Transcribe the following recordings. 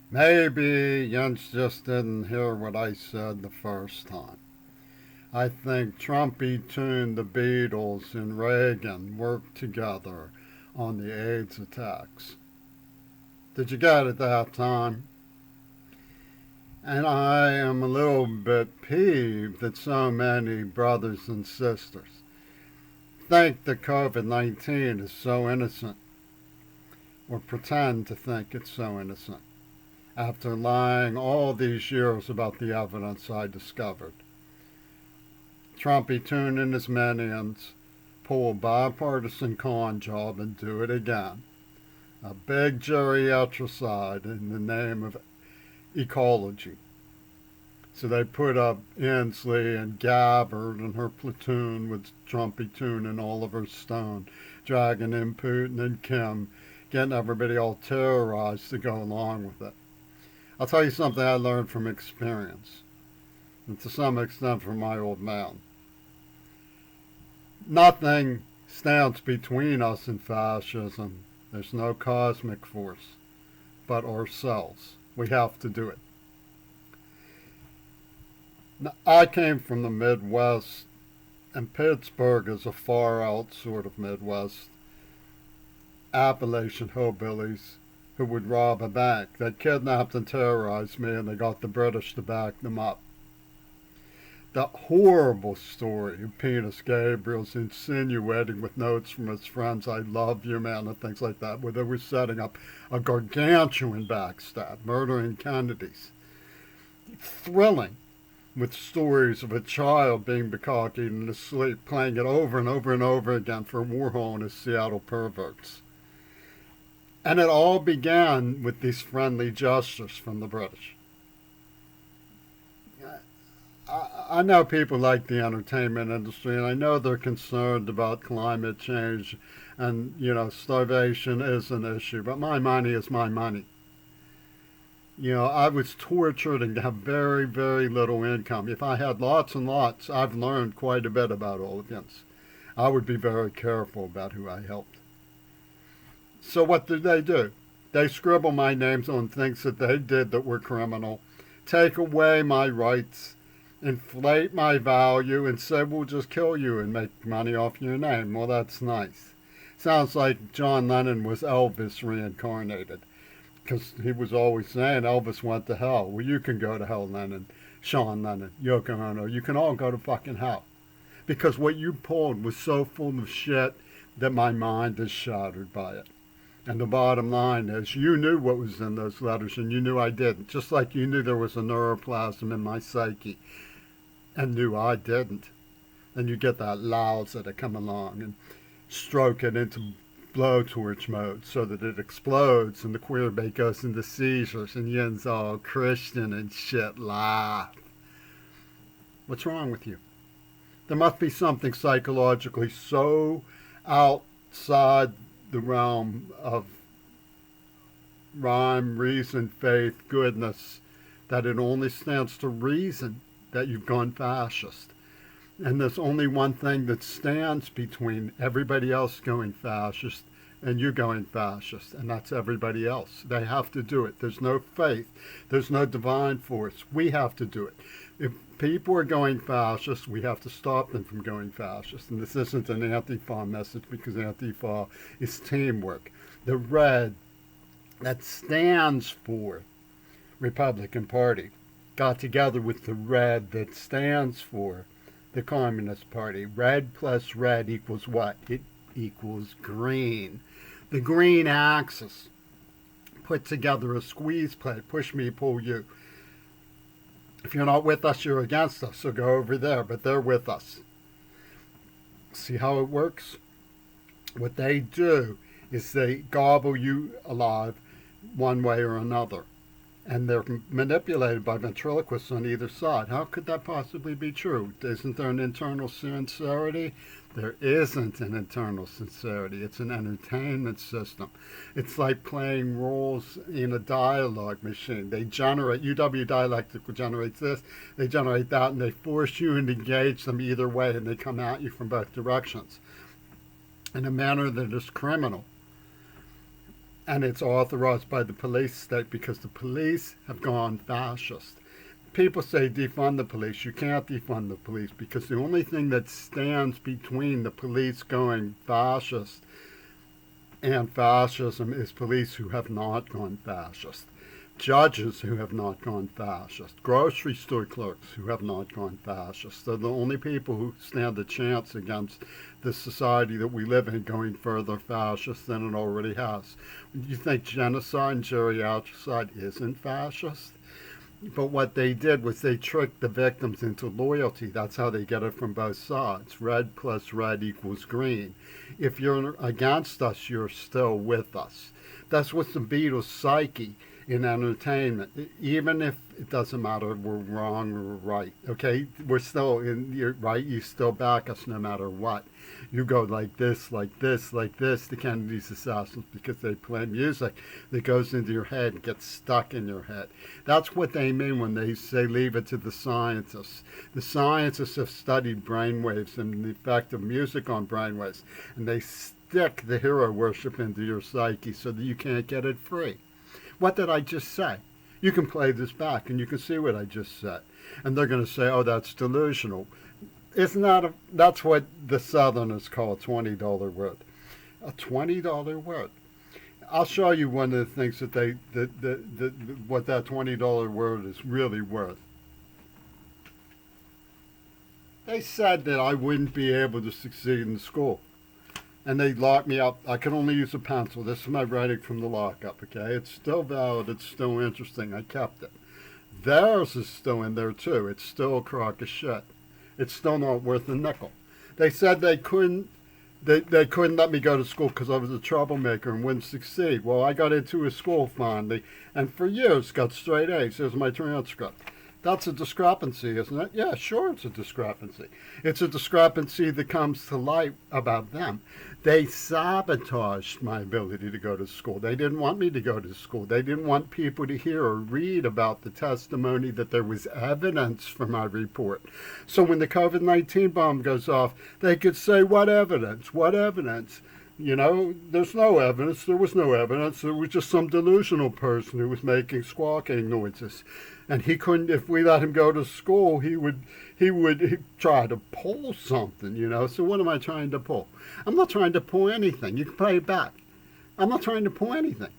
Maybe Jens just didn't hear what I said the first time. I think Trumpytune, the Beatles, and Reagan worked together on the AIDS attacks. Did you get it that time? And I am a little bit peeved that so many brothers and sisters think that COVID 19 is so innocent, or pretend to think it's so innocent, after lying all these years about the evidence I discovered. Trumpytune and his minions pull a bipartisan con job and do it again. A big geriatricide in the name of ecology. So they put up Inslee and Gabbard and her platoon with Trumpytune and Oliver Stone, dragging in Putin and Kim, getting everybody all terrorized to go along with it. I'll tell you something I learned from experience, and to some extent from my old man. Nothing stands between us and fascism. There's no cosmic force, but ourselves. We have to do it. Now, I came from the Midwest, and Pittsburgh is a far out sort of Midwest. Appalachian hillbillies who would rob a bank. They kidnapped and terrorized me, and they got the British to back them up. The horrible story of Penis Gabriel's insinuating with notes from his friends, I love you, man, and things like that, where they were setting up a gargantuan backstab, murdering Kennedys. Thrilling, with stories of a child being bukkake in his sleep, playing it over and over and over again for Warhol and his Seattle perverts. And it all began with these friendly gestures from the British. I know people like the entertainment industry, and I know they're concerned about climate change, and, starvation is an issue, but my money is my money. I was tortured and have very, very little income. If I had lots and lots, I've learned quite a bit about Olegans. I would be very careful about who I helped. So what did they do? They scribble my names on things that they did that were criminal, take away my rights, inflate my value, and say, we'll just kill you and make money off your name. Well, that's nice. Sounds like John Lennon was Elvis reincarnated, because he was always saying Elvis went to hell. Well, you can go to hell, Lennon, Sean Lennon, Yoko Ono. You can all go to fucking hell. Because what you pulled was so full of shit that my mind is shattered by it. And the bottom line is, you knew what was in those letters, and you knew I didn't. Just like you knew there was a neuroplasm in my psyche, and knew I didn't. And you get that lousy to come along and stroke it into blowtorch mode so that it explodes, and the queer bait goes into seizures, and Yin's all Christian and shit, laugh. What's wrong with you? There must be something psychologically so outside the realm of rhyme, reason, faith, goodness, that it only stands to reason that you've gone fascist. And there's only one thing that stands between everybody else going fascist and you going fascist, and that's everybody else. They have to do it. There's no faith. There's no divine force. We have to do it. If people are going fascist, we have to stop them from going fascist. And this isn't an Antifa message, because Antifa is teamwork. The red that stands for Republican Party got together with the red that stands for the Communist Party. Red plus red equals what? It equals green. The green axis put together a squeeze plate. Push me, pull you. If you're not with us, you're against us. So go over there, but they're with us. See how it works? What they do is they gobble you alive one way or another. And they're manipulated by ventriloquists on either side. How could that possibly be true? Isn't there an internal sincerity? There isn't an internal sincerity. It's an entertainment system. It's like playing roles in a dialogue machine. They generate, UW Dialectic generates this, they generate that, and they force you to engage them either way, and they come at you from both directions in a manner that is criminal. and it's authorized by the police state because the police have gone fascist. People say defund the police. You can't defund the police because the only thing that stands between the police going fascist and fascism is police who have not gone fascist, judges who have not gone fascist, grocery store clerks who have not gone fascist. They're the only people who stand a chance against the society that we live in going further fascist than it already has. You think genocide and geriatricide isn't fascist? But what they did was they tricked the victims into loyalty. That's how they get it from both sides. Red plus red equals green. If you're against us, you're still with us. That's what's the Beatles' psyche in entertainment. Even if it doesn't matter if we're wrong or right, okay? We're still in, you're right, you still back us no matter what. You go like this, like this, like this, the Kennedy's assassins, because they play music that goes into your head and gets stuck in your head. That's what they mean when they say leave it to the scientists. The scientists have studied brainwaves and the effect of music on brainwaves, and they stick the hero worship into your psyche so that you can't get it free. What did I just say? You can play this back and you can see what I just said. And they're going to say, oh, that's delusional. Isn't that that's what the Southerners call a $20 word. A $20 word. I'll show you one of the things that what that $20 word is really worth. They said that I wouldn't be able to succeed in school. And they locked me up. I could only use a pencil. This is my writing from the lockup, okay? It's still valid. It's still interesting. I kept it. Theirs is still in there, too. It's still a crock of shit. It's still not worth a nickel. They said they couldn't let me go to school because I was a troublemaker and wouldn't succeed. Well, I got into a school finally, and for years got straight A's. Here's my transcript. That's a discrepancy, isn't it? Yeah, sure, it's a discrepancy. It's a discrepancy that comes to light about them. They sabotaged my ability to go to school. They didn't want me to go to school. They didn't want people to hear or read about the testimony that there was evidence for my report. So when the COVID-19 bomb goes off, they could say, what evidence? What evidence? You know, there's no evidence. There was no evidence. It was just some delusional person who was making squawking noises. And he couldn't, if we let him go to school, he'd try to pull something, you know. So what am I trying to pull? I'm not trying to pull anything. You can play it back. I'm not trying to pull anything.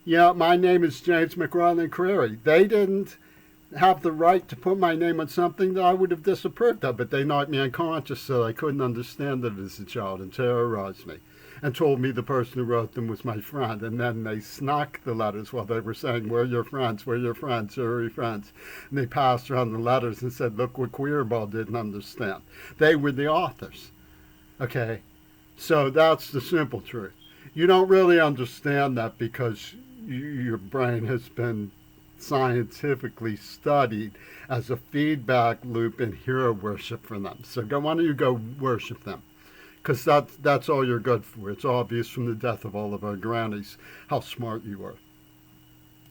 Yeah, my name is James McRae Crary. They didn't have the right to put my name on something that I would have disapproved of, but they knocked me unconscious so I couldn't understand it as a child and terrorized me. And told me the person who wrote them was my friend. And then they snuck the letters while they were saying, we're your friends, we're your friends, we're your friends. And they passed around the letters and said, look what Queerball didn't understand. They were the authors. Okay? So that's the simple truth. You don't really understand that because your brain has been scientifically studied as a feedback loop in hero worship for them. So why don't you go worship them? Because that's all you're good for. It's obvious from the death of all of our grannies how smart you are.